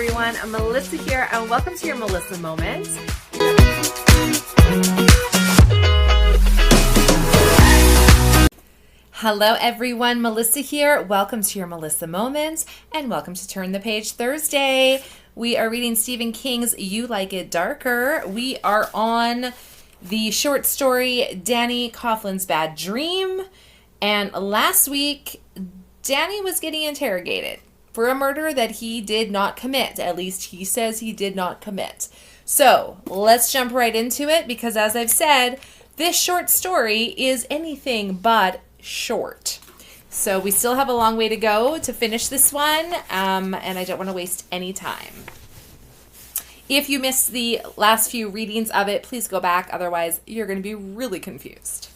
everyone. I'm Melissa here, and welcome to your Melissa Moment. Hello everyone, Melissa here. Welcome to your Melissa Moment, and welcome to Turn the Page Thursday. We are reading Stephen King's You Like It Darker. We are on the short story Danny Coughlin's Bad Dream, and last week Danny was getting interrogated for a murder that he did not commit. At least he says he did not commit. So let's jump right into it, because as I've said, this short story is anything but short. So we still have a long way to go to finish this one, and I don't want to waste any time. If you missed the last few readings of it, please go back. Otherwise, you're going to be really confused.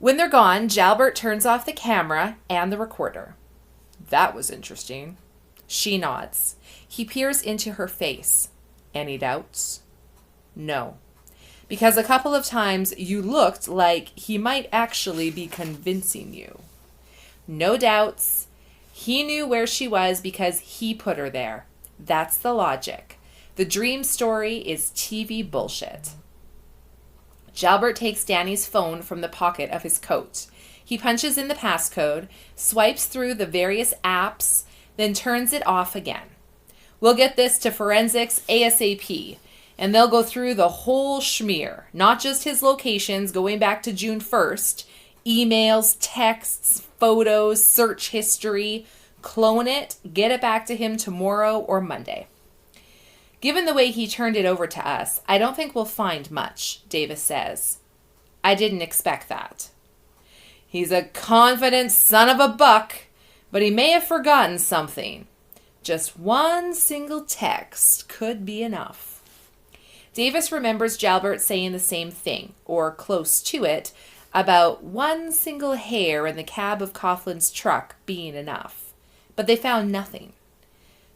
When they're gone, Jalbert turns off the camera and the recorder. That was interesting. She nods. He peers into her face. Any doubts? No. Because a couple of times you looked like he might actually be convincing you. No doubts. He knew where she was because he put her there. That's the logic. The dream story is TV bullshit. Jalbert takes Danny's phone from the pocket of his coat. He punches in the passcode, swipes through the various apps, then turns it off again. We'll get this to forensics ASAP, and they'll go through the whole schmear, not just his locations going back to June 1st, emails, texts, photos, search history, clone it, get it back to him tomorrow or Monday. Given the way he turned it over to us, I don't think we'll find much, Davis says. I didn't expect that. He's a confident son of a buck, but he may have forgotten something. Just one single text could be enough. Davis remembers Jalbert saying the same thing, or close to it, about one single hair in the cab of Coughlin's truck being enough. But they found nothing.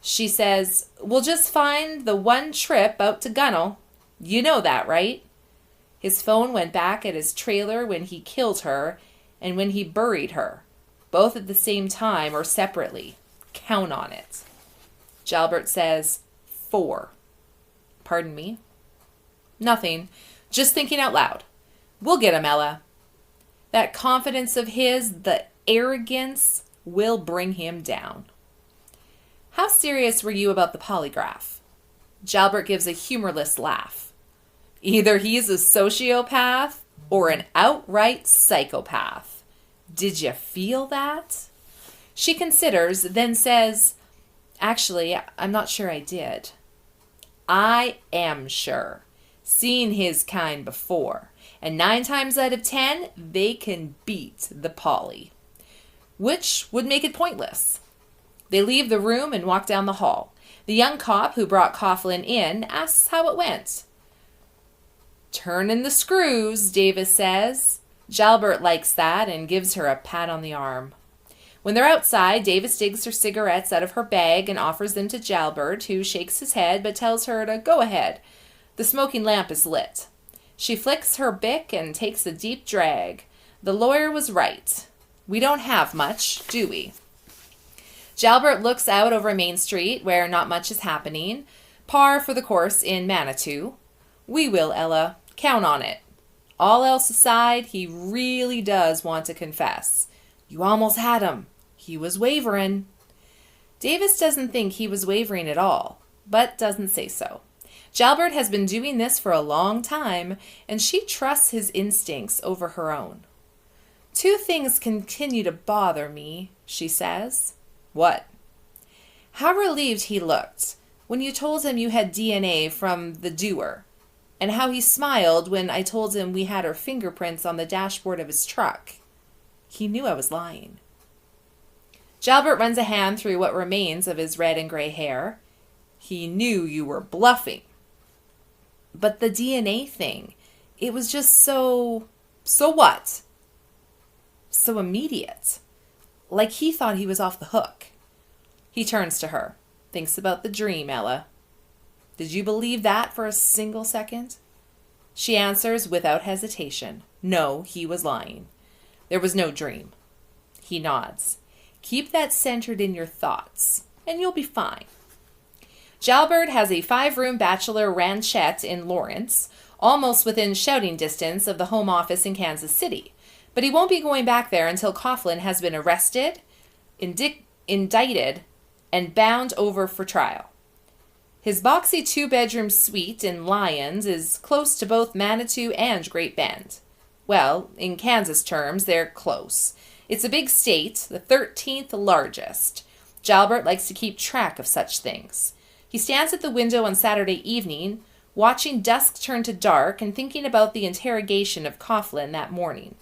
She says, we'll just find the one trip out to Gunnell. You know that, right? His phone went back at his trailer when he killed her and when he buried her, both at the same time or separately. Count on it. Jalbert says, 4. Pardon me? Nothing. Just thinking out loud. We'll get him, Ella. That confidence of his, the arrogance, will bring him down. How serious were you about the polygraph? Jalbert gives a humorless laugh. Either he's a sociopath or an outright psychopath. Did you feel that? She considers, then says, actually, I'm not sure I did. I am sure. Seen his kind before. And 9 times out of 10, they can beat the poly. Which would make it pointless. They leave the room and walk down the hall. The young cop who brought Coughlin in asks how it went. Turning the screws, Davis says. Jalbert likes that and gives her a pat on the arm. When they're outside, Davis digs her cigarettes out of her bag and offers them to Jalbert, who shakes his head but tells her to go ahead. The smoking lamp is lit. She flicks her Bic and takes a deep drag. The lawyer was right. We don't have much, do we? Jalbert looks out over Main Street, where not much is happening. Par for the course in Manitou. We will, Ella. Count on it. All else aside, he really does want to confess. You almost had him. He was wavering. Davis doesn't think he was wavering at all, but doesn't say so. Jalbert has been doing this for a long time, and she trusts his instincts over her own. 2 things continue to bother me, she says. What? How relieved he looked when you told him you had DNA from the doer, and how he smiled when I told him we had her fingerprints on the dashboard of his truck. He knew I was lying. Jalbert runs a hand through what remains of his red and gray hair. He knew you were bluffing. But the DNA thing, it was just so what? So immediate. Like he thought he was off the hook. He turns to her, thinks about the dream, Ella. Did you believe that for a single second? She answers without hesitation. No, he was lying. There was no dream. He nods. Keep that centered in your thoughts, and you'll be fine. Jalbert has a 5-room bachelor ranchette in Lawrence, almost within shouting distance of the home office in Kansas City. But he won't be going back there until Coughlin has been arrested, indicted, and bound over for trial. His boxy 2-bedroom suite in Lyons is close to both Manitou and Great Bend. Well, in Kansas terms, they're close. It's a big state, the 13th largest. Jalbert likes to keep track of such things. He stands at the window on Saturday evening, watching dusk turn to dark and thinking about the interrogation of Coughlin that morning.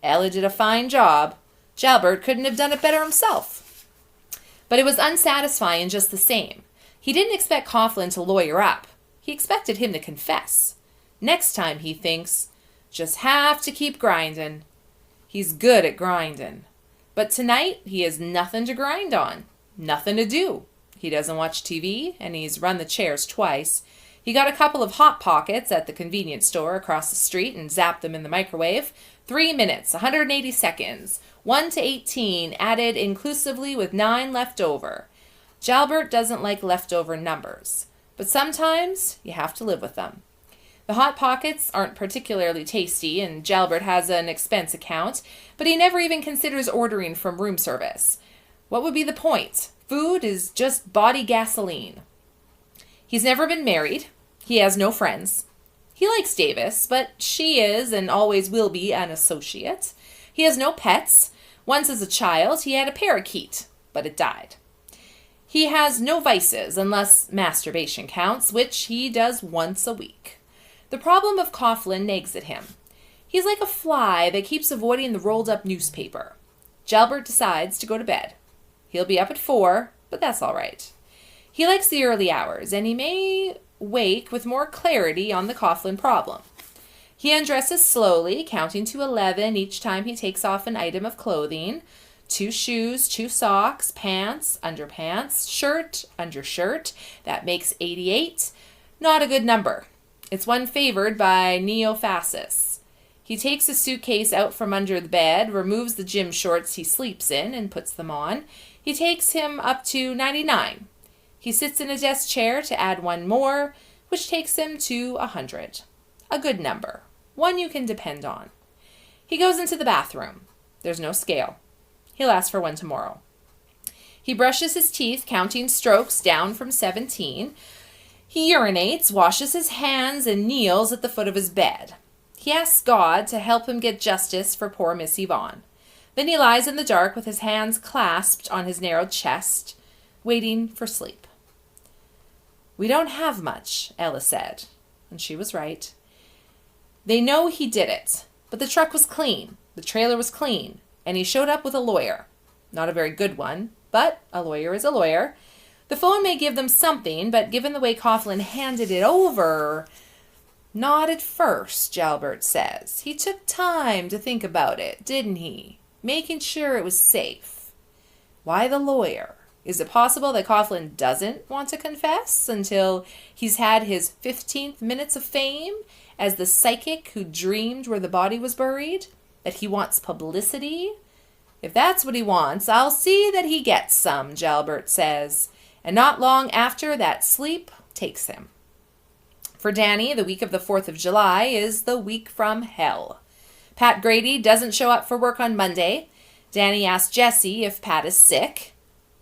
Ella did a fine job. Jalbert couldn't have done it better himself. But it was unsatisfying just the same. He didn't expect Coughlin to lawyer up. He expected him to confess. Next time, he thinks, just have to keep grinding. He's good at grinding. But tonight, he has nothing to grind on. Nothing to do. He doesn't watch TV, and he's run the chairs twice. He got a couple of Hot Pockets at the convenience store across the street and zapped them in the microwave. 3 minutes, 180 seconds, 1 to 18, added inclusively with 9 left over. Jalbert doesn't like leftover numbers, but sometimes you have to live with them. The Hot Pockets aren't particularly tasty, and Jalbert has an expense account, but he never even considers ordering from room service. What would be the point? Food is just body gasoline. He's never been married. He has no friends. He likes Davis, but she is and always will be an associate. He has no pets. Once as a child, he had a parakeet, but it died. He has no vices, unless masturbation counts, which he does once a week. The problem of Coughlin nags at him. He's like a fly that keeps avoiding the rolled-up newspaper. Jalbert decides to go to bed. He'll be up at 4, but that's all right. He likes the early hours, and he may wake with more clarity on the Coughlin problem. He undresses slowly, counting to 11 each time he takes off an item of clothing. 2 shoes, 2 socks, pants, underpants, shirt, undershirt. That makes 88. Not a good number. It's one favored by Neophasis. He takes a suitcase out from under the bed, removes the gym shorts he sleeps in, and puts them on. He takes him up to 99. He sits in a desk chair to add 1 more, which takes him to 100. A good number. One you can depend on. He goes into the bathroom. There's no scale. He'll ask for one tomorrow. He brushes his teeth, counting strokes down from 17. He urinates, washes his hands, and kneels at the foot of his bed. He asks God to help him get justice for poor Miss Yvonne. Then he lies in the dark with his hands clasped on his narrowed chest, waiting for sleep. "We don't have much," Ella said, and she was right. They know he did it, but the truck was clean, the trailer was clean, and he showed up with a lawyer. Not a very good one, but a lawyer is a lawyer. The phone may give them something, but given the way Coughlin handed it over... Not at first, Jalbert says. He took time to think about it, didn't he? Making sure it was safe. Why the lawyer? Is it possible that Coughlin doesn't want to confess until he's had his 15th minutes of fame as the psychic who dreamed where the body was buried? That he wants publicity? If that's what he wants, I'll see that he gets some, Jalbert says. And not long after that sleep takes him. For Danny, the week of the 4th of July is the week from hell. Pat Grady doesn't show up for work on Monday. Danny asks Jesse if Pat is sick.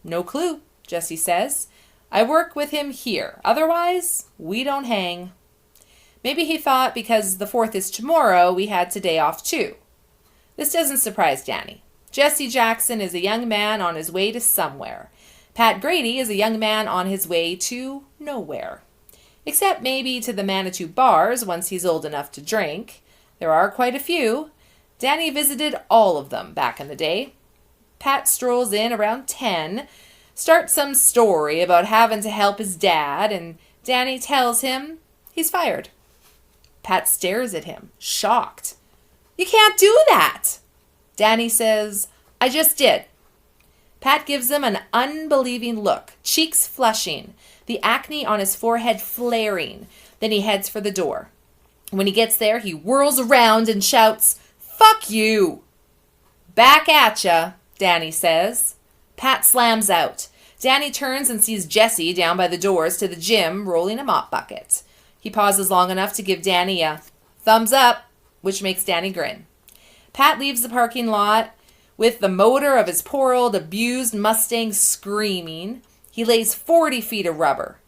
No clue, Jesse says. I work with him here. Otherwise, we don't hang. Maybe he thought because the 4th is tomorrow, we had today off too. This doesn't surprise Danny. Jesse Jackson is a young man on his way to somewhere. Pat Grady is a young man on his way to nowhere. Except maybe to the Manitou bars once he's old enough to drink. There are quite a few. Danny visited all of them back in the day. Pat strolls in around 10, starts some story about having to help his dad, and Danny tells him he's fired. Pat stares at him, shocked. You can't do that! Danny says, I just did. Pat gives him an unbelieving look, cheeks flushing, the acne on his forehead flaring. Then he heads for the door. When he gets there, he whirls around and shouts, Fuck you! Back at ya, Danny says. Pat slams out. Danny turns and sees Jesse down by the doors to the gym rolling a mop bucket. He pauses long enough to give Danny a thumbs up, which makes Danny grin. Pat leaves the parking lot with the motor of his poor old abused Mustang screaming. He lays 40 feet of rubber.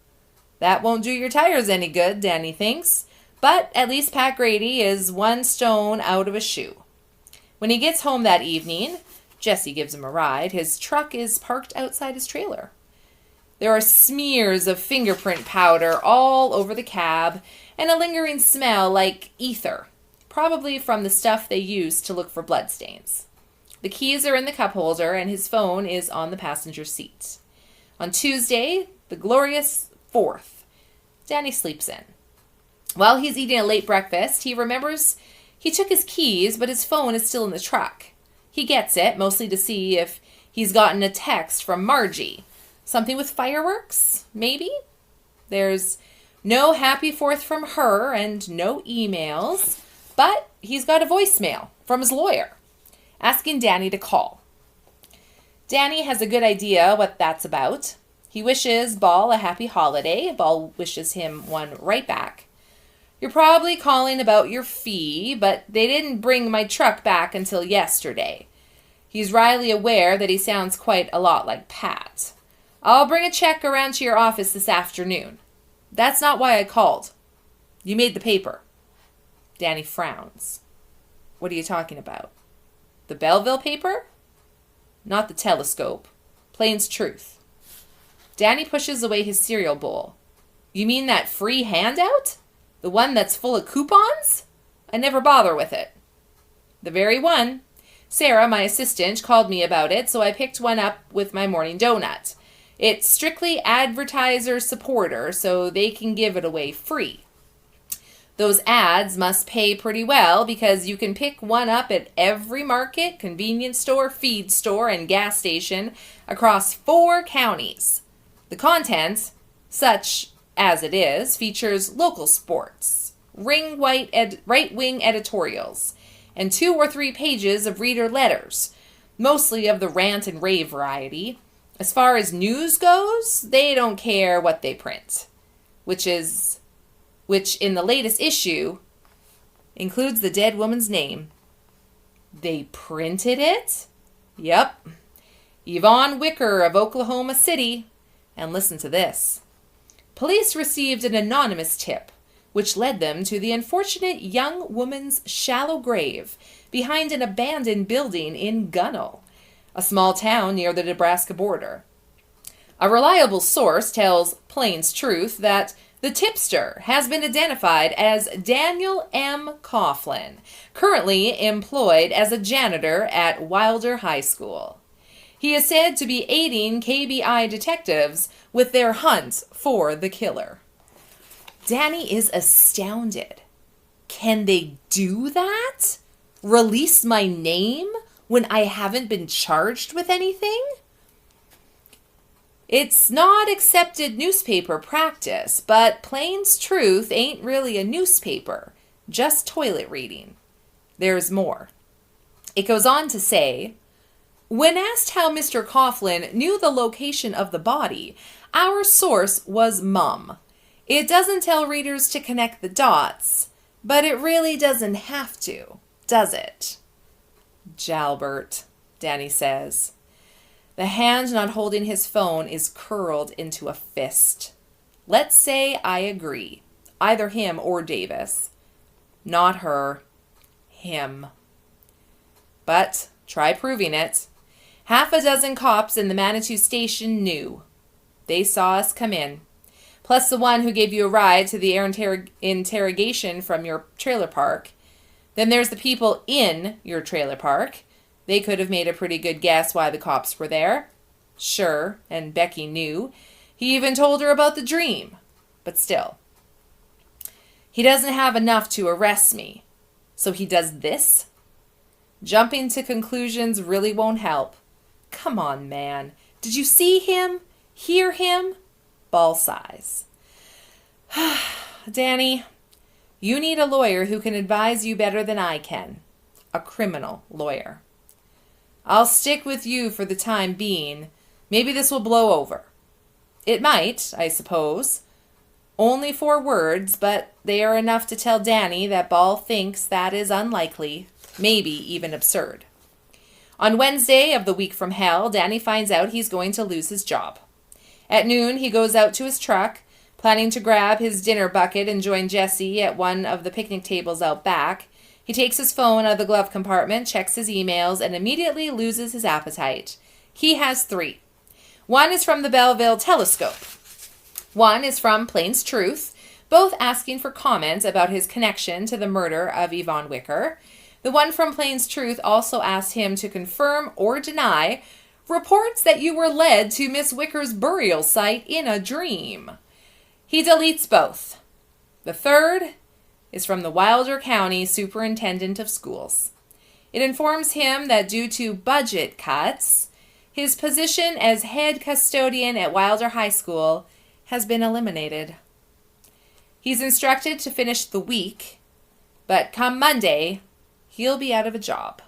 That won't do your tires any good, Danny thinks, but at least Pat Grady is one stone out of a shoe. When he gets home that evening, Jesse gives him a ride. His truck is parked outside his trailer. There are smears of fingerprint powder all over the cab and a lingering smell like ether, probably from the stuff they use to look for bloodstains. The keys are in the cup holder and his phone is on the passenger seat. On Tuesday, the glorious 4th, Danny sleeps in. While he's eating a late breakfast, he remembers he took his keys, but his phone is still in the truck. He gets it, mostly to see if he's gotten a text from Margie. Something with fireworks, maybe? There's no happy 4th from her and no emails, but he's got a voicemail from his lawyer asking Danny to call. Danny has a good idea what that's about. He wishes Ball a happy holiday. Ball wishes him one right back. You're probably calling about your fee, but they didn't bring my truck back until yesterday. He's wryly aware that he sounds quite a lot like Pat. I'll bring a check around to your office this afternoon. That's not why I called. You made the paper. Danny frowns. What are you talking about? The Belleville paper? Not the Telescope. Plain's truth. Danny pushes away his cereal bowl. You mean that free handout? The one that's full of coupons? I never bother with it. The very one. Sarah, my assistant, called me about it, so I picked one up with my morning donut. It's strictly advertiser supporter, so they can give it away free. Those ads must pay pretty well because you can pick one up at every market, convenience store, feed store, and gas station across 4 counties. The content, such as it is, features local sports, right-wing editorials, and 2 or 3 pages of reader letters, mostly of the rant and rave variety. As far as news goes, they don't care what they print, which in the latest issue includes the dead woman's name. They printed it? Yep. Yvonne Wicker of Oklahoma City. And listen to this. Police received an anonymous tip, which led them to the unfortunate young woman's shallow grave behind an abandoned building in Gunnell, a small town near the Nebraska border. A reliable source tells Plain's Truth that the tipster has been identified as Daniel M. Coughlin, currently employed as a janitor at Wilder High School. He is said to be aiding KBI detectives with their hunt for the killer. Danny is astounded. Can they do that? Release my name when I haven't been charged with anything? It's not accepted newspaper practice, but Plain's Truth ain't really a newspaper, just toilet reading. There's more. It goes on to say, when asked how Mr. Coughlin knew the location of the body, our source was mum. It doesn't tell readers to connect the dots, but it really doesn't have to, does it? Jalbert, Danny says. The hand not holding his phone is curled into a fist. Let's say I agree. Either him or Davis. Not her. Him. But try proving it. Half a dozen cops in the Manitou station knew. They saw us come in. Plus the one who gave you a ride to the air interrogation from your trailer park. Then there's the people in your trailer park. They could have made a pretty good guess why the cops were there. Sure, and Becky knew. He even told her about the dream. But still. He doesn't have enough to arrest me. So he does this? Jumping to conclusions really won't help. Come on, man. Did you see him? Hear him? Ball sighs. Danny, you need a lawyer who can advise you better than I can. A criminal lawyer. I'll stick with you for the time being, Maybe this will blow over. It might, I suppose. Only 4 words, but they are enough to tell Danny that Ball thinks that is unlikely, maybe even absurd. On Wednesday of the week from hell, Danny finds out he's going to lose his job. At noon, he goes out to his truck, planning to grab his dinner bucket and join Jesse at one of the picnic tables out back. He takes his phone out of the glove compartment, checks his emails, and immediately loses his appetite. He has 3. One is from the Belleville Telescope. One is from Plains Truth, both asking for comments about his connection to the murder of Yvonne Wicker. The one from Plains Truth also asks him to confirm or deny reports that you were led to Miss Wicker's burial site in a dream. He deletes both. The third is from the Wilder County Superintendent of Schools. It informs him that due to budget cuts, his position as head custodian at Wilder High School has been eliminated. He's instructed to finish the week, but come Monday, he'll be out of a job.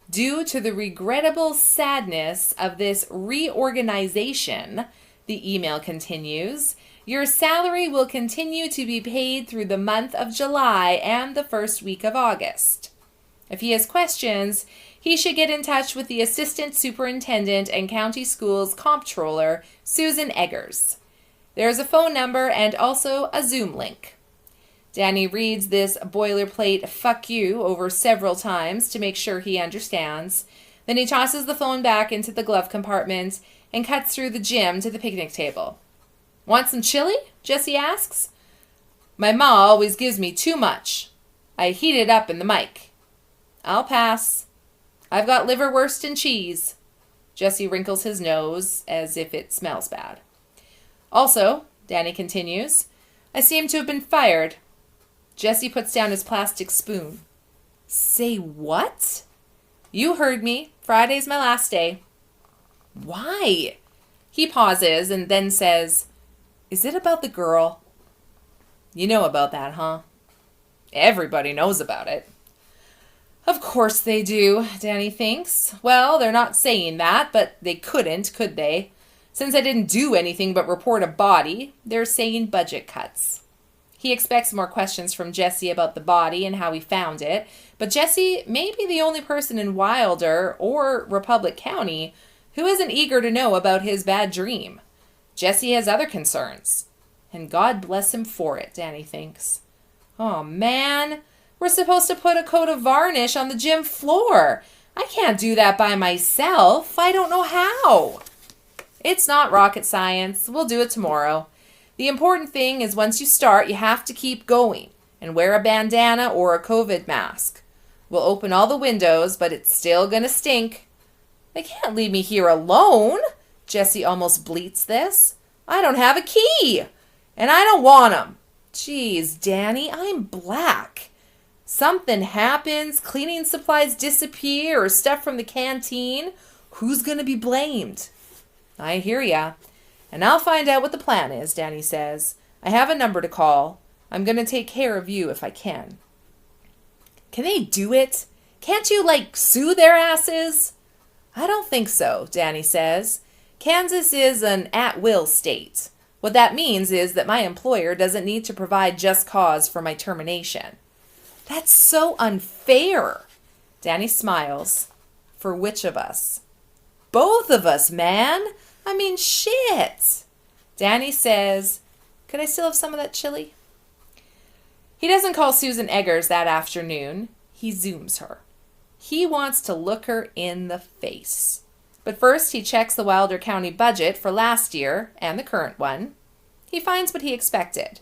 Due to the regrettable sadness of this reorganization, the email continues, your salary will continue to be paid through the month of July and the first week of August. If he has questions, he should get in touch with the Assistant Superintendent and County Schools Comptroller, Susan Eggers. There's a phone number and also a Zoom link. Danny reads this boilerplate "fuck you" over several times to make sure he understands. Then he tosses the phone back into the glove compartment and cuts through the gym to the picnic table. Want some chili? Jesse asks. My ma always gives me too much. I heat it up in the mic. I'll pass. I've got liverwurst and cheese. Jesse wrinkles his nose as if it smells bad. Also, Danny continues, I seem to have been fired. Jesse puts down his plastic spoon. Say what? You heard me. Friday's my last day. Why? He pauses and then says, Is it about the girl? You know about that, huh? Everybody knows about it. Of course they do, Danny thinks. Well, they're not saying that, but they couldn't, could they? Since I didn't do anything but report a body, they're saying budget cuts. He expects more questions from Jesse about the body and how he found it, but Jesse may be the only person in Wilder or Republic County who isn't eager to know about his bad dream. Jesse has other concerns, and God bless him for it, Danny thinks. Oh, man. We're supposed to put a coat of varnish on the gym floor. I can't do that by myself. I don't know how. It's not rocket science. We'll do it tomorrow. The important thing is once you start, you have to keep going and wear a bandana or a COVID mask. We'll open all the windows, but it's still gonna stink. They can't leave me here alone. Jesse almost bleats this. I don't have a key, and I don't want 'em. Jeez, Danny, I'm black. Something happens, cleaning supplies disappear, or stuff from the canteen. Who's going to be blamed? I hear ya. And I'll find out what the plan is, Danny says. I have a number to call. I'm going to take care of you if I can. Can they do it? Can't you, sue their asses? I don't think so, Danny says. Kansas is an at-will state. What that means is that my employer doesn't need to provide just cause for my termination. That's so unfair. Danny smiles. For which of us? Both of us, man. I mean, shit. Danny says, could I still have some of that chili? He doesn't call Susan Eggers that afternoon. He Zooms her. He wants to look her in the face. But first he checks the Wilder County budget for last year and the current one. He finds what he expected.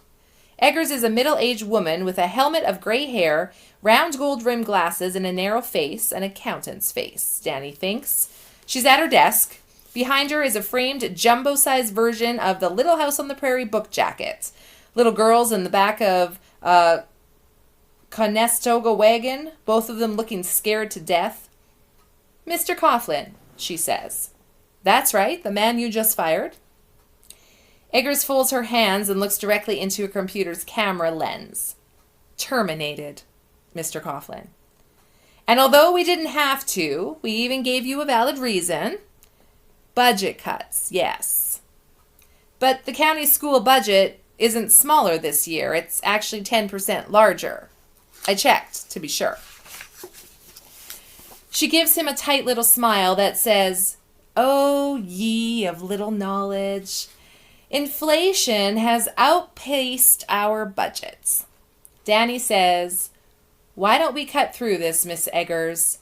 Eggers is a middle-aged woman with a helmet of gray hair, round gold-rimmed glasses, and a narrow face, an accountant's face, Danny thinks. She's at her desk. Behind her is a framed jumbo-sized version of the Little House on the Prairie book jacket. Little girls in the back of a Conestoga wagon, both of them looking scared to death. Mr. Coughlin, she says. That's right, the man you just fired. Eggers folds her hands and looks directly into a computer's camera lens. Terminated, Mr. Coughlin. And although we didn't have to, we even gave you a valid reason. Budget cuts, yes. But the county school budget isn't smaller this year. It's actually 10% larger. I checked, to be sure. She gives him a tight little smile that says, "Oh, ye of little knowledge. Inflation has outpaced our budgets." Danny says, "Why don't we cut through this, Miss Eggers?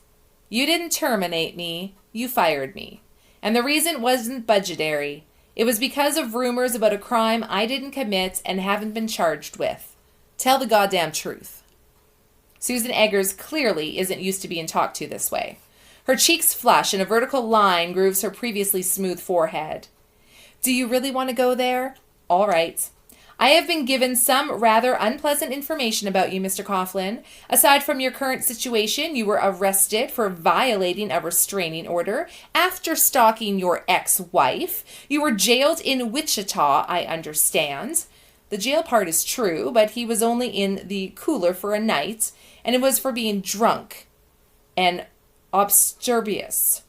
You didn't terminate me. You fired me. And the reason wasn't budgetary. It was because of rumors about a crime I didn't commit and haven't been charged with. Tell the goddamn truth." Susan Eggers clearly isn't used to being talked to this way. Her cheeks flush and a vertical line grooves her previously smooth forehead. "Do you really want to go there? All right. I have been given some rather unpleasant information about you, Mr. Coughlin. Aside from your current situation, you were arrested for violating a restraining order after stalking your ex-wife. You were jailed in Wichita, I understand. The jail part is true, but he was only in the cooler for a night, and it was for being drunk and obstreperous.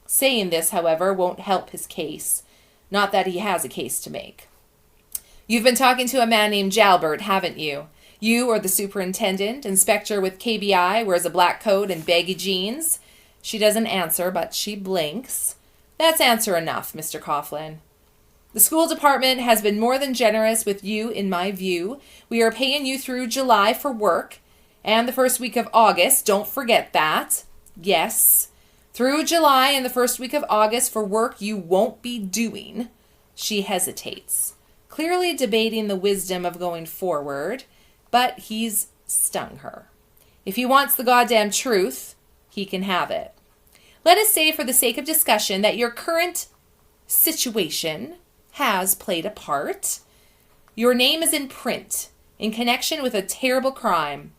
Saying this, however, won't help his case. Not that he has a case to make. You've been talking to a man named Jalbert, haven't you? You or the superintendent, inspector with KBI, wears a black coat and baggy jeans?" She doesn't answer, but she blinks. "That's answer enough, Mr. Coughlin. The school department has been more than generous with you, in my view. We are paying you through July for work, and the first week of August. Don't forget that. Yes, through July and the first week of August for work you won't be doing." She hesitates, clearly debating the wisdom of going forward, but he's stung her. If he wants the goddamn truth, he can have it. Let us say, for the sake of discussion, that your current situation has played a part. Your name is in print in connection with a terrible crime.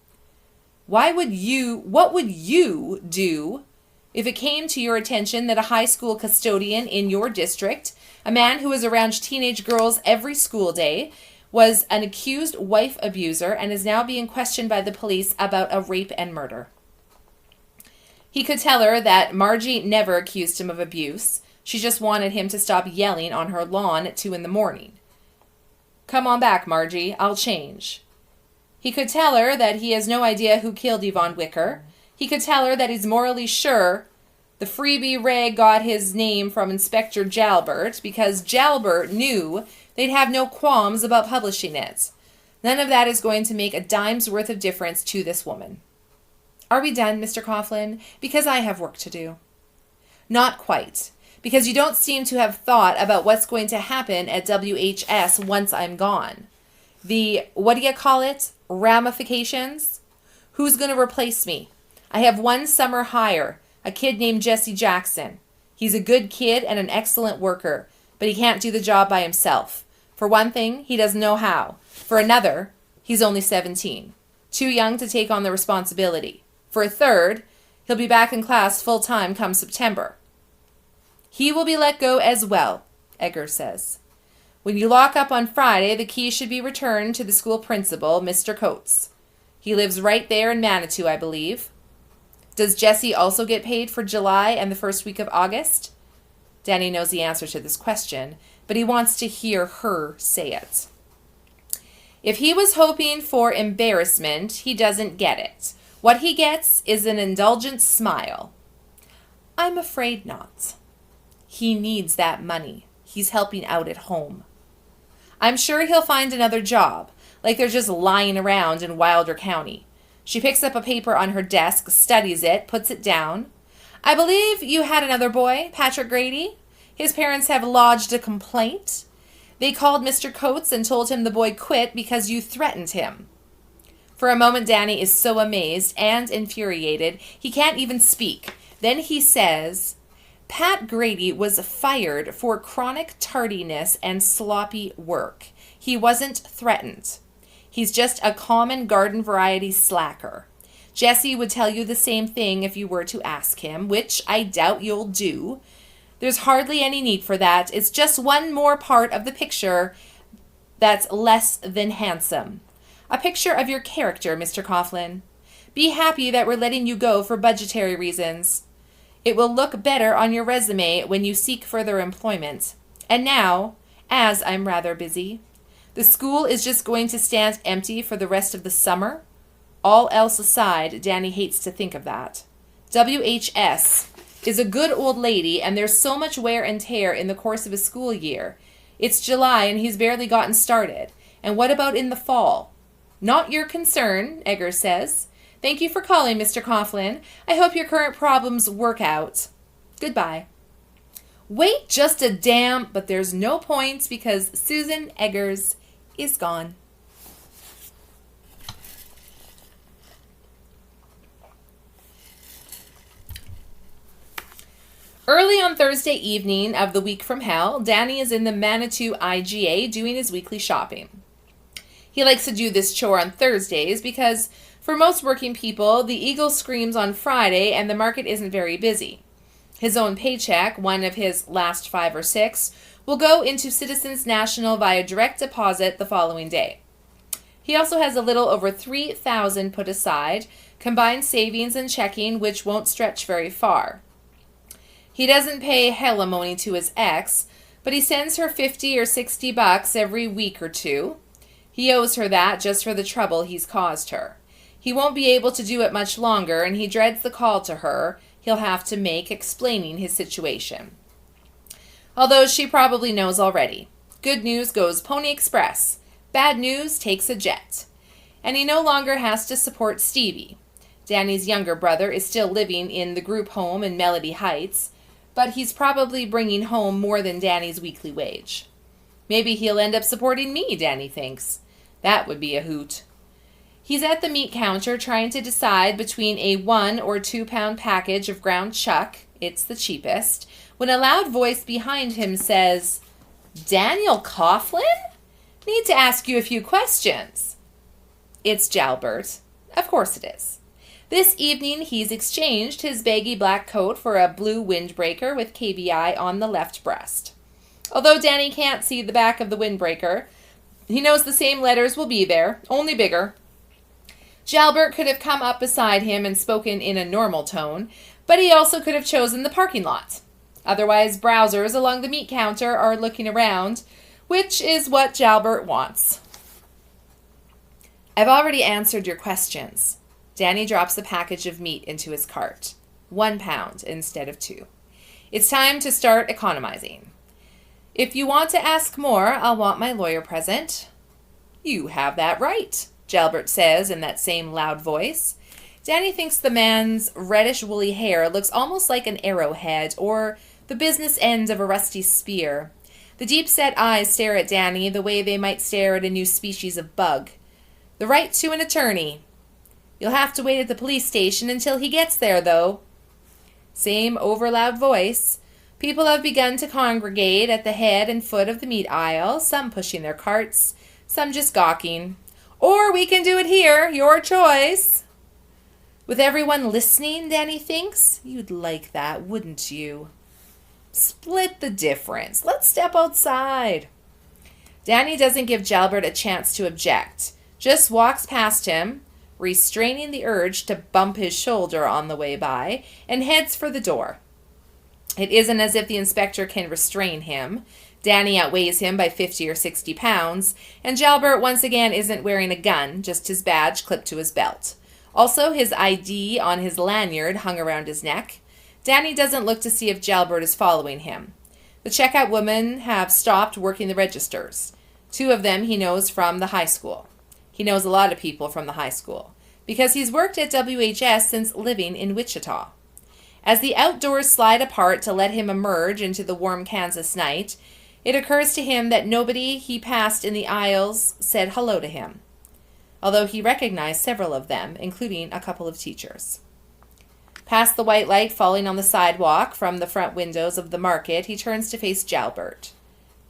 What would you do if it came to your attention that a high school custodian in your district, a man who is around teenage girls every school day, was an accused wife abuser and is now being questioned by the police about a rape and murder? He could tell her that Margie never accused him of abuse. She just wanted him to stop yelling on her lawn at 2 a.m. "Come on back, Margie. I'll change." He could tell her that he has no idea who killed Yvonne Wicker. He could tell her that he's morally sure the freebie rag got his name from Inspector Jalbert because Jalbert knew they'd have no qualms about publishing it. None of that is going to make a dime's worth of difference to this woman. Are we done, Mr. Coughlin? Because I have work to do. Not quite. Because you don't seem to have thought about what's going to happen at WHS once I'm gone. The, what do you call it? Ramifications? Who's going to replace me? I have one summer hire, a kid named Jesse Jackson. He's a good kid and an excellent worker, but he can't do the job by himself. For one thing, he doesn't know how. For another, he's only 17, too young to take on the responsibility. For a third, he'll be back in class full-time come September. He will be let go as well, Eggers says. When you lock up on Friday, the key should be returned to the school principal, Mr. Coates. He lives right there in Manitou, I believe. Does Jesse also get paid for July and the first week of August? Danny knows the answer to this question, but he wants to hear her say it. If he was hoping for embarrassment, he doesn't get it. What he gets is an indulgent smile. I'm afraid not. He needs that money. He's helping out at home. I'm sure he'll find another job, like they're just lying around in Wilder County. She picks up a paper on her desk, studies it, puts it down. I believe you had another boy, Patrick Grady. His parents have lodged a complaint. They called Mr. Coates and told him the boy quit because you threatened him. For a moment, Danny is so amazed and infuriated, he can't even speak. Then he says, Pat Grady was fired for chronic tardiness and sloppy work. He wasn't threatened. He's just a common garden variety slacker. Jesse would tell you the same thing if you were to ask him, which I doubt you'll do. There's hardly any need for that. It's just one more part of the picture that's less than handsome. A picture of your character, Mr. Coughlin. Be happy that we're letting you go for budgetary reasons. It will look better on your resume when you seek further employment. And now, as I'm rather busy, the school is just going to stand empty for the rest of the summer. All else aside, Danny hates to think of that. WHS is a good old lady, and there's so much wear and tear in the course of a school year. It's July, and he's barely gotten started. And what about in the fall? Not your concern, Eggers says. Thank you for calling, Mr. Coughlin. I hope your current problems work out. Goodbye. Wait just a damn, but there's no point because Susan Eggers is gone. Early on Thursday evening of the week from hell, Danny is in the Manitou IGA doing his weekly shopping. He likes to do this chore on Thursdays because for most working people, the eagle screams on Friday and the market isn't very busy. His own paycheck, one of his last 5 or 6, will go into Citizens National via direct deposit the following day. He also has a little over $3,000 put aside, combined savings and checking, which won't stretch very far. He doesn't pay alimony to his ex, but he sends her $50 or $60 every week or two. He owes her that just for the trouble he's caused her. He won't be able to do it much longer, and he dreads the call to her he'll have to make explaining his situation. Although she probably knows already. Good news goes Pony Express. Bad news takes a jet. And he no longer has to support Stevie. Danny's younger brother is still living in the group home in Melody Heights, but he's probably bringing home more than Danny's weekly wage. Maybe he'll end up supporting me, Danny thinks. That would be a hoot. He's at the meat counter trying to decide between a 1 or 2 pound package of ground chuck, it's the cheapest, when a loud voice behind him says, Daniel Coughlin? Need to ask you a few questions. It's Jalbert. Of course it is. This evening he's exchanged his baggy black coat for a blue windbreaker with KBI on the left breast. Although Danny can't see the back of the windbreaker, he knows the same letters will be there, only bigger. Jalbert could have come up beside him and spoken in a normal tone, but he also could have chosen the parking lot. Otherwise, browsers along the meat counter are looking around, which is what Jalbert wants. I've already answered your questions. Danny drops the package of meat into his cart. 1 pound instead of 2. It's time to start economizing. If you want to ask more, I'll want my lawyer present. You have that right, Jalbert says in that same loud voice. Danny thinks the man's reddish woolly hair looks almost like an arrowhead or the business end of a rusty spear. The deep-set eyes stare at Danny the way they might stare at a new species of bug. The right to an attorney. You'll have to wait at the police station until he gets there, though. Same overloud voice. People have begun to congregate at the head and foot of the meat aisle, some pushing their carts, some just gawking. Or we can do it here, your choice. With everyone listening, Danny thinks, you'd like that, wouldn't you? Split the difference. Let's step outside. Danny doesn't give Jalbert a chance to object, just walks past him, restraining the urge to bump his shoulder on the way by, and heads for the door. It isn't as if the inspector can restrain him. Danny outweighs him by 50 or 60 pounds, and Jalbert once again isn't wearing a gun, just his badge clipped to his belt. Also, his ID on his lanyard hung around his neck. Danny doesn't look to see if Jalbert is following him. The checkout women have stopped working the registers. 2 of them he knows from the high school. He knows a lot of people from the high school, because he's worked at WHS since living in Wichita. As the outdoors slide apart to let him emerge into the warm Kansas night, it occurs to him that nobody he passed in the aisles said hello to him, although he recognized several of them, including a couple of teachers. Past the white light falling on the sidewalk from the front windows of the market, he turns to face Jalbert.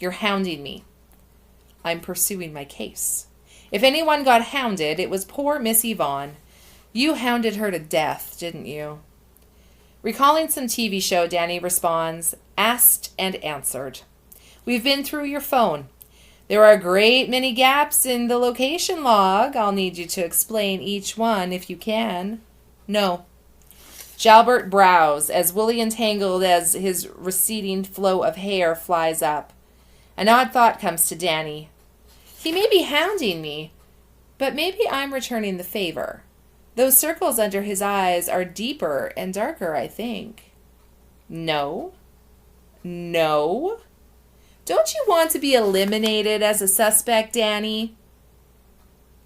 You're hounding me. I'm pursuing my case. If anyone got hounded, it was poor Miss Yvonne. You hounded her to death, didn't you? Recalling some TV show, Danny responds, asked and answered. We've been through your phone. There are a great many gaps in the location log. I'll need you to explain each one if you can. No. Jalbert brows, as woolly and tangled as his receding flow of hair flies up. An odd thought comes to Danny. He may be hounding me, but maybe I'm returning the favor. Those circles under his eyes are deeper and darker, I think. No. No. Don't you want to be eliminated as a suspect, Danny?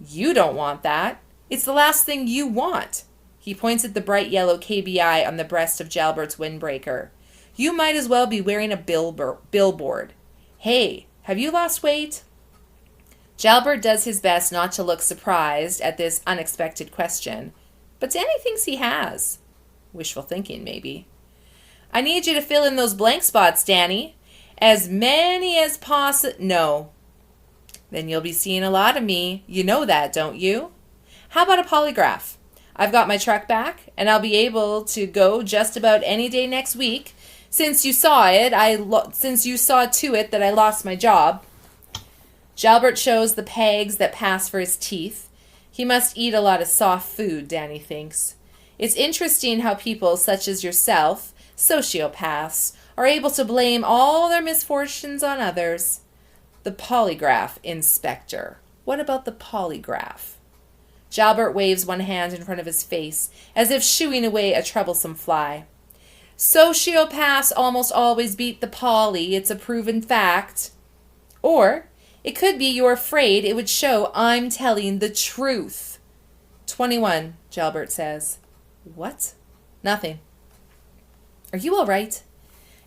You don't want that. It's the last thing you want. He points at the bright yellow KBI on the breast of Jalbert's windbreaker. You might as well be wearing a billboard. Hey, have you lost weight? Jalbert does his best not to look surprised at this unexpected question, but Danny thinks he has. Wishful thinking, maybe. I need you to fill in those blank spots, Danny. As many as possible. No. Then you'll be seeing a lot of me. You know that, don't you? How about a polygraph? I've got my truck back, and I'll be able to go just about any day next week. Since you saw to it that I lost my job. Jalbert shows the pegs that pass for his teeth. He must eat a lot of soft food, Danny thinks. It's interesting how people such as yourself, sociopaths, are able to blame all their misfortunes on others. The polygraph, Inspector. What about the polygraph? Jalbert waves one hand in front of his face, as if shooing away a troublesome fly. Sociopaths almost always beat the poly, it's a proven fact. Or it could be you're afraid it would show I'm telling the truth. 21, Jalbert says. What? Nothing. Are you all right?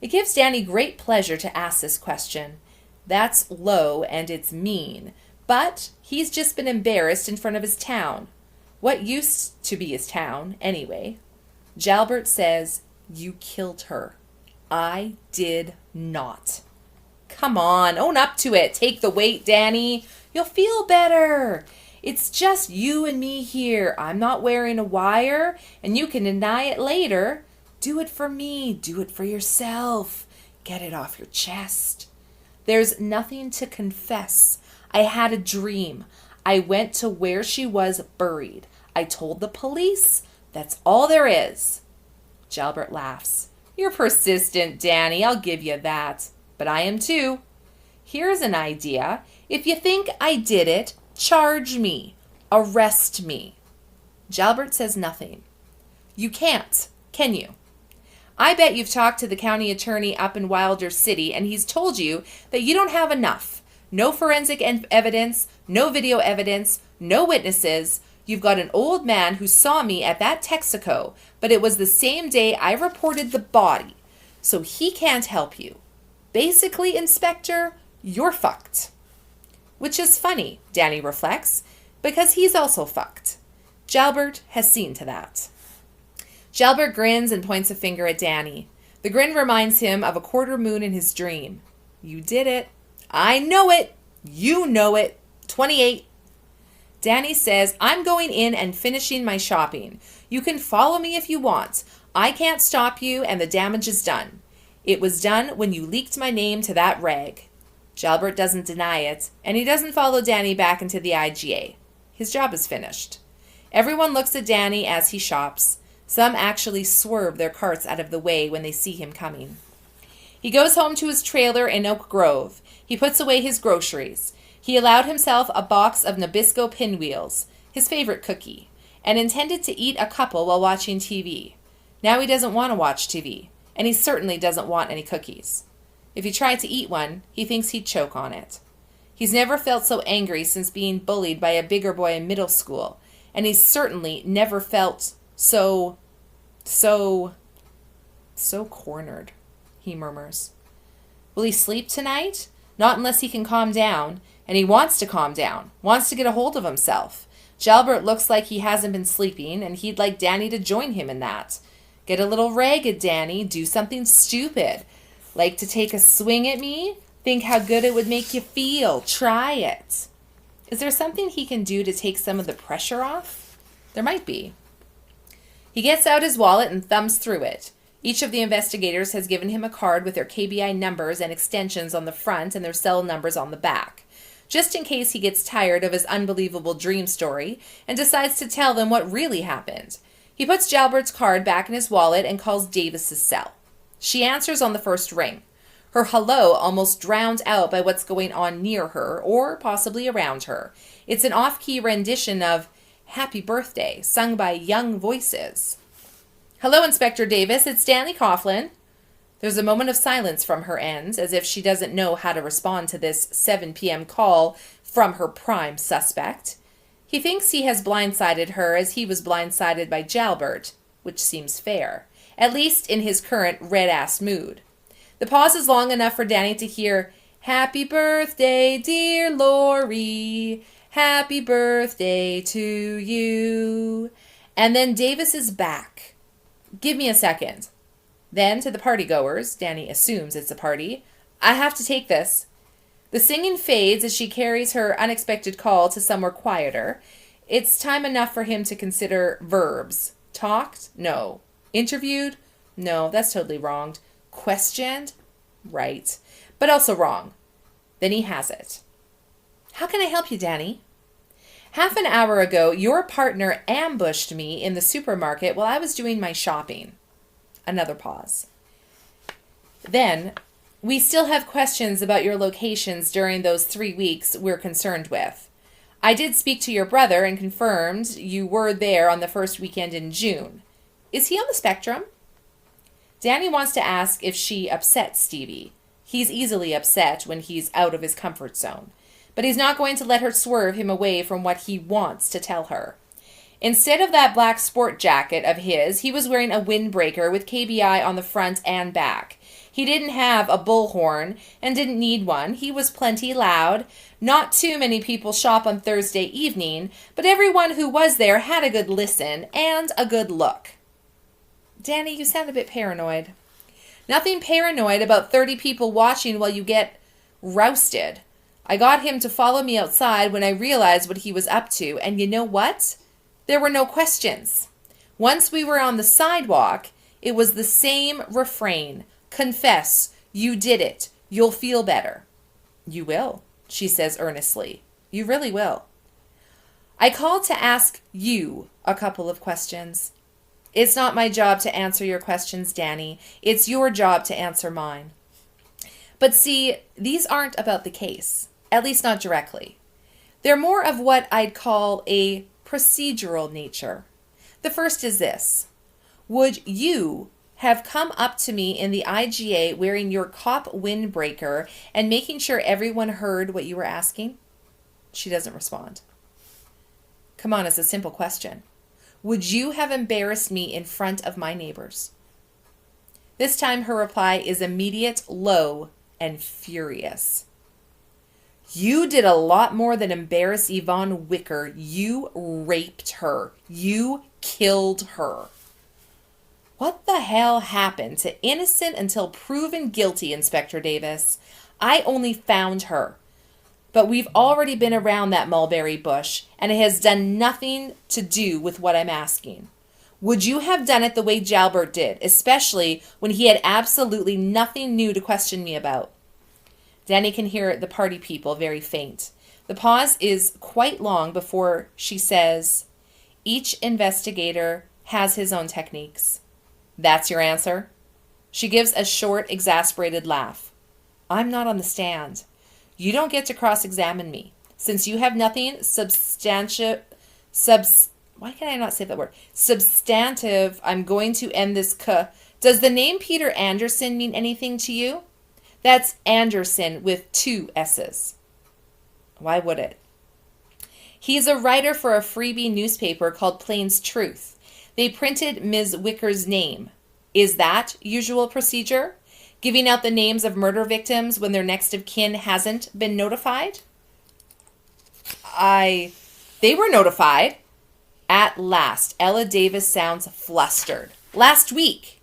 It gives Danny great pleasure to ask this question. That's low and it's mean. But he's just been embarrassed in front of his town. What used to be his town, anyway. Jalbert says, you killed her. I did not. Come on, own up to it. Take the weight, Danny. You'll feel better. It's just you and me here. I'm not wearing a wire, and you can deny it later. Do it for me. Do it for yourself. Get it off your chest. There's nothing to confess. I had a dream. I went to where she was buried. I told the police. That's all there is. Jalbert laughs. You're persistent, Danny. I'll give you that. But I am too. Here's an idea. If you think I did it, charge me. Arrest me. Jalbert says nothing. You can't, can you? I bet you've talked to the county attorney up in Wilder City, and he's told you that you don't have enough. No forensic evidence, no video evidence, no witnesses. You've got an old man who saw me at that Texaco, but it was the same day I reported the body, so he can't help you. Basically, Inspector, you're fucked. Which is funny, Danny reflects, because he's also fucked. Jalbert has seen to that. Jalbert grins and points a finger at Danny. The grin reminds him of a quarter moon in his dream. You did it. I know it. You know it. 28. Danny says, I'm going in and finishing my shopping. You can follow me if you want. I can't stop you, and the damage is done. It was done when you leaked my name to that rag. Jalbert doesn't deny it, and he doesn't follow Danny back into the IGA. His job is finished. Everyone looks at Danny as he shops. Some actually swerve their carts out of the way when they see him coming. He goes home to his trailer in Oak Grove. He puts away his groceries. He allowed himself a box of Nabisco pinwheels, his favorite cookie, and intended to eat a couple while watching TV. Now he doesn't want to watch TV, and he certainly doesn't want any cookies. If he tried to eat one, he thinks he'd choke on it. He's never felt so angry since being bullied by a bigger boy in middle school, and he's certainly never felt so cornered, he murmurs. Will he sleep tonight? Not unless he can calm down, and he wants to calm down, wants to get a hold of himself. Jalbert looks like he hasn't been sleeping, and he'd like Danny to join him in that. Get a little ragged, Danny. Do something stupid. Like to take a swing at me? Think how good it would make you feel. Try it. Is there something he can do to take some of the pressure off? There might be. He gets out his wallet and thumbs through it. Each of the investigators has given him a card with their KBI numbers and extensions on the front and their cell numbers on the back, just in case he gets tired of his unbelievable dream story and decides to tell them what really happened. He puts Jalbert's card back in his wallet and calls Davis's cell. She answers on the first ring. Her hello almost drowned out by what's going on near her, or possibly around her. It's an off-key rendition of Happy Birthday, sung by young voices. Hello, Inspector Davis, it's Stanley Coughlin. There's a moment of silence from her end, as if she doesn't know how to respond to this 7 p.m. call from her prime suspect. He thinks he has blindsided her as he was blindsided by Jalbert, which seems fair, at least in his current red-ass mood. The pause is long enough for Danny to hear, Happy birthday, dear Lori. Happy birthday to you. And then Davis is back. Give me a second. Then to the partygoers, Danny assumes it's a party, I have to take this. The singing fades as she carries her unexpected call to somewhere quieter. It's time enough for him to consider verbs. Talked? No. Interviewed? No, that's totally wrong. Questioned? Right. But also wrong. Then he has it. How can I help you, Danny? Half an hour ago, your partner ambushed me in the supermarket while I was doing my shopping. Another pause. Then, we still have questions about your locations during those 3 weeks we're concerned with. I did speak to your brother and confirmed you were there on the first weekend in June. Is he on the spectrum? Danny wants to ask if she upset Stevie. He's easily upset when he's out of his comfort zone. But he's not going to let her swerve him away from what he wants to tell her. Instead of that black sport jacket of his, he was wearing a windbreaker with KBI on the front and back. He didn't have a bullhorn and didn't need one. He was plenty loud. Not too many people shop on Thursday evening, but everyone who was there had a good listen and a good look. Danny, you sound a bit paranoid. Nothing paranoid about 30 people watching while you get rousted. I got him to follow me outside when I realized what he was up to, and you know what? There were no questions. Once we were on the sidewalk, it was the same refrain. Confess, you did it. You'll feel better. You will, she says earnestly. You really will. I called to ask you a couple of questions. It's not my job to answer your questions, Danny. It's your job to answer mine. But see, these aren't about the case, at least not directly. They're more of what I'd call a procedural nature. The first is this. Would you have come up to me in the IGA wearing your cop windbreaker and making sure everyone heard what you were asking? She doesn't respond. Come on, it's a simple question. Would you have embarrassed me in front of my neighbors? This time her reply is immediate, low, and furious. You did a lot more than embarrass Yvonne Wicker. You raped her. You killed her. What the hell happened to innocent until proven guilty, Inspector Davis? I only found her. But we've already been around that mulberry bush, and it has done nothing to do with what I'm asking. Would you have done it the way Jalbert did, especially when he had absolutely nothing new to question me about? Danny can hear the party people very faint. The pause is quite long before she says, each investigator has his own techniques. That's your answer? She gives a short, exasperated laugh. I'm not on the stand. You don't get to cross-examine me. Since you have nothing why can I not say that word? Substantive, I'm going to end this Does the name Peter Anderson mean anything to you? That's Anderson with 2 S's. Why would it? He's a writer for a freebie newspaper called Plains Truth. They printed Ms. Wicker's name. Is that usual procedure? Giving out the names of murder victims when their next of kin hasn't been notified? They were notified. At last, Ella Davis sounds flustered. Last week.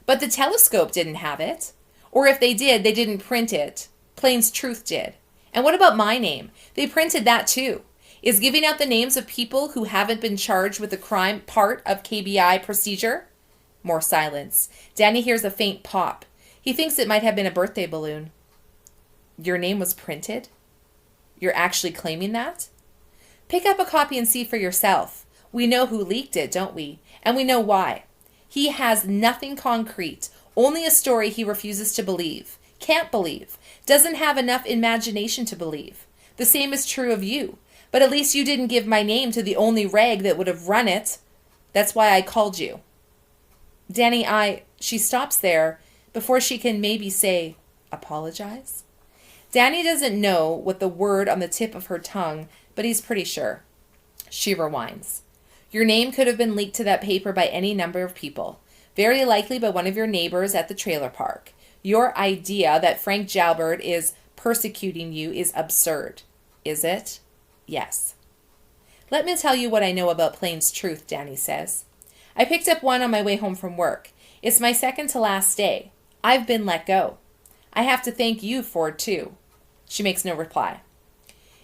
But the telescope didn't have it. Or if they did, they didn't print it. Plains Truth did. And what about my name? They printed that too. Is giving out the names of people who haven't been charged with a crime part of KBI procedure? More silence. Danny hears a faint pop. He thinks it might have been a birthday balloon. Your name was printed? You're actually claiming that? Pick up a copy and see for yourself. We know who leaked it, don't we? And we know why. He has nothing concrete, only a story he refuses to believe, can't believe, doesn't have enough imagination to believe. The same is true of you. But at least you didn't give my name to the only rag that would have run it. That's why I called you. Danny, she stops there before she can maybe say, apologize? Danny doesn't know what the word on the tip of her tongue, but he's pretty sure. She rewinds. Your name could have been leaked to that paper by any number of people. Very likely by one of your neighbors at the trailer park. Your idea that Frank Jalbert is persecuting you is absurd. Is it? Yes. Let me tell you what I know about Plain's truth, Danny says. I picked up one on my way home from work. It's my second to last day. I've been let go. I have to thank you for it, too. She makes no reply.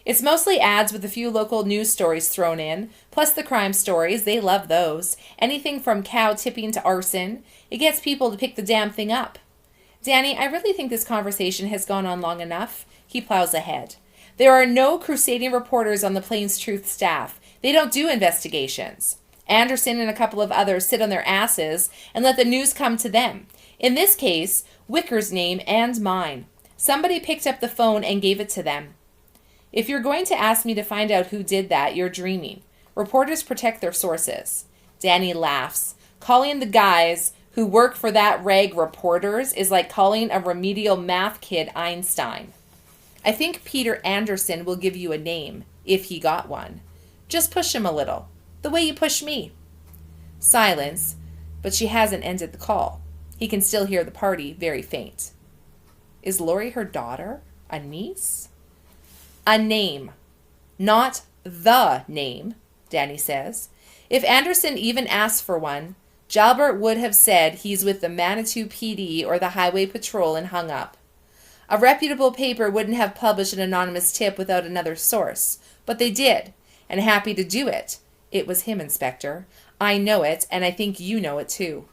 It's mostly ads with a few local news stories thrown in, plus the crime stories. They love those. Anything from cow tipping to arson. It gets people to pick the damn thing up. Danny, I really think this conversation has gone on long enough. He plows ahead. There are no crusading reporters on the Plains Truth staff. They don't do investigations. Anderson and a couple of others sit on their asses and let the news come to them. In this case, Wicker's name and mine. Somebody picked up the phone and gave it to them. If you're going to ask me to find out who did that, you're dreaming. Reporters protect their sources. Danny laughs. Calling the guys who work for that rag reporters is like calling a remedial math kid Einstein. I think Peter Anderson will give you a name, if he got one. Just push him a little, the way you push me. Silence, but she hasn't ended the call. He can still hear the party, very faint. Is Lori her daughter? A niece? A name. Not the name, Danny says. If Anderson even asked for one, Jalbert would have said he's with the Manitou PD or the Highway Patrol and hung up. A reputable paper wouldn't have published an anonymous tip without another source, but they did, and happy to do it. It was him, Inspector. I know it, and I think you know it too.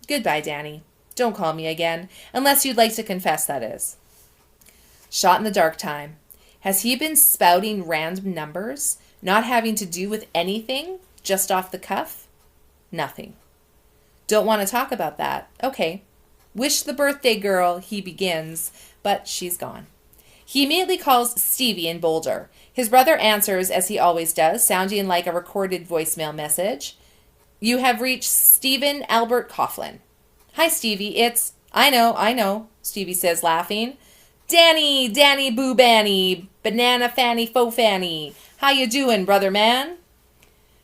Goodbye, Danny. Don't call me again, unless you'd like to confess, that is. Shot in the dark time. Has he been spouting random numbers, not having to do with anything, just off the cuff? Nothing. Don't want to talk about that. Okay. Wish the birthday girl, he begins, but she's gone. He immediately calls Stevie in Boulder. His brother answers, as he always does, sounding like a recorded voicemail message. You have reached Stephen Albert Coughlin. Hi, Stevie. It's... I know, Stevie says, laughing. Danny Boo Banny, Banana Fanny Faux Fanny. How you doing, brother man?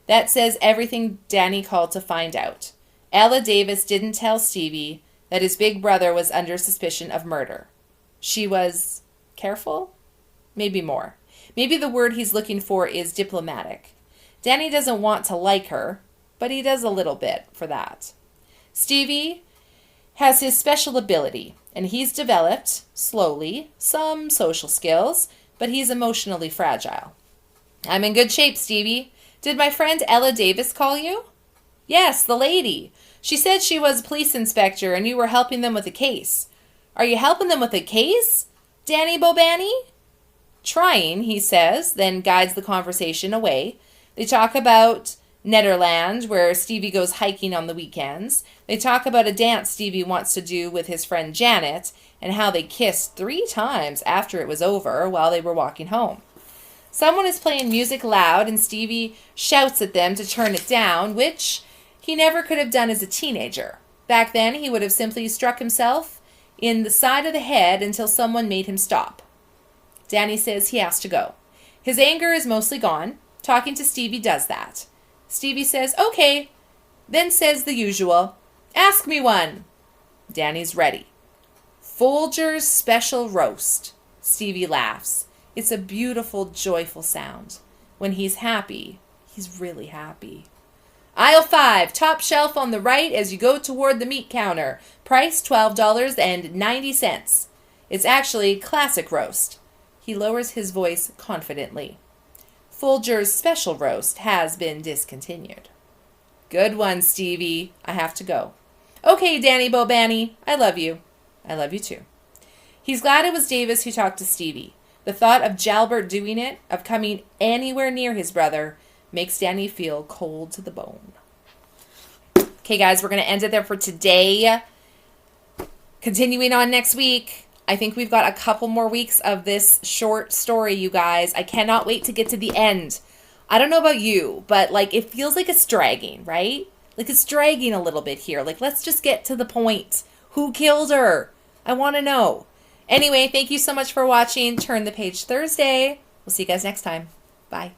That says everything Danny called to find out. Ella Davis didn't tell Stevie that his big brother was under suspicion of murder. She was careful? Maybe more. Maybe the word he's looking for is diplomatic. Danny doesn't want to like her, but he does a little bit for that. Stevie has his special ability, and he's developed, slowly, some social skills, but he's emotionally fragile. I'm in good shape, Stevie. Did my friend Ella Davis call you? Yes, the lady. She said she was a police inspector and you were helping them with a case. Are you helping them with a case, Danny Bobani? Trying, he says, then guides the conversation away. They talk about Nederland, where Stevie goes hiking on the weekends. They talk about a dance Stevie wants to do with his friend Janet and how they kissed 3 times after it was over while they were walking home. Someone is playing music loud and Stevie shouts at them to turn it down, which he never could have done as a teenager. Back then, he would have simply struck himself in the side of the head until someone made him stop. Danny says he has to go. His anger is mostly gone. Talking to Stevie does that. Stevie says, okay, then says the usual, ask me one. Danny's ready. Folger's special roast. Stevie laughs. It's a beautiful, joyful sound. When he's happy, he's really happy. Aisle 5, top shelf on the right as you go toward the meat counter. Price $12.90. It's actually classic roast. He lowers his voice confidently. Folger's special roast has been discontinued. Good one, Stevie. I have to go. Okay, Danny Bobani. I love you. I love you too. He's glad it was Davis who talked to Stevie. The thought of Jalbert doing it, of coming anywhere near his brother, makes Danny feel cold to the bone. Okay, guys, we're going to end it there for today. Continuing on next week, I think we've got a couple more weeks of this short story, you guys. I cannot wait to get to the end. I don't know about you, but like it feels like it's dragging, right? Like it's dragging a little bit here. Like let's just get to the point. Who killed her? I want to know. Anyway, thank you so much for watching Turn the Page Thursday. We'll see you guys next time. Bye.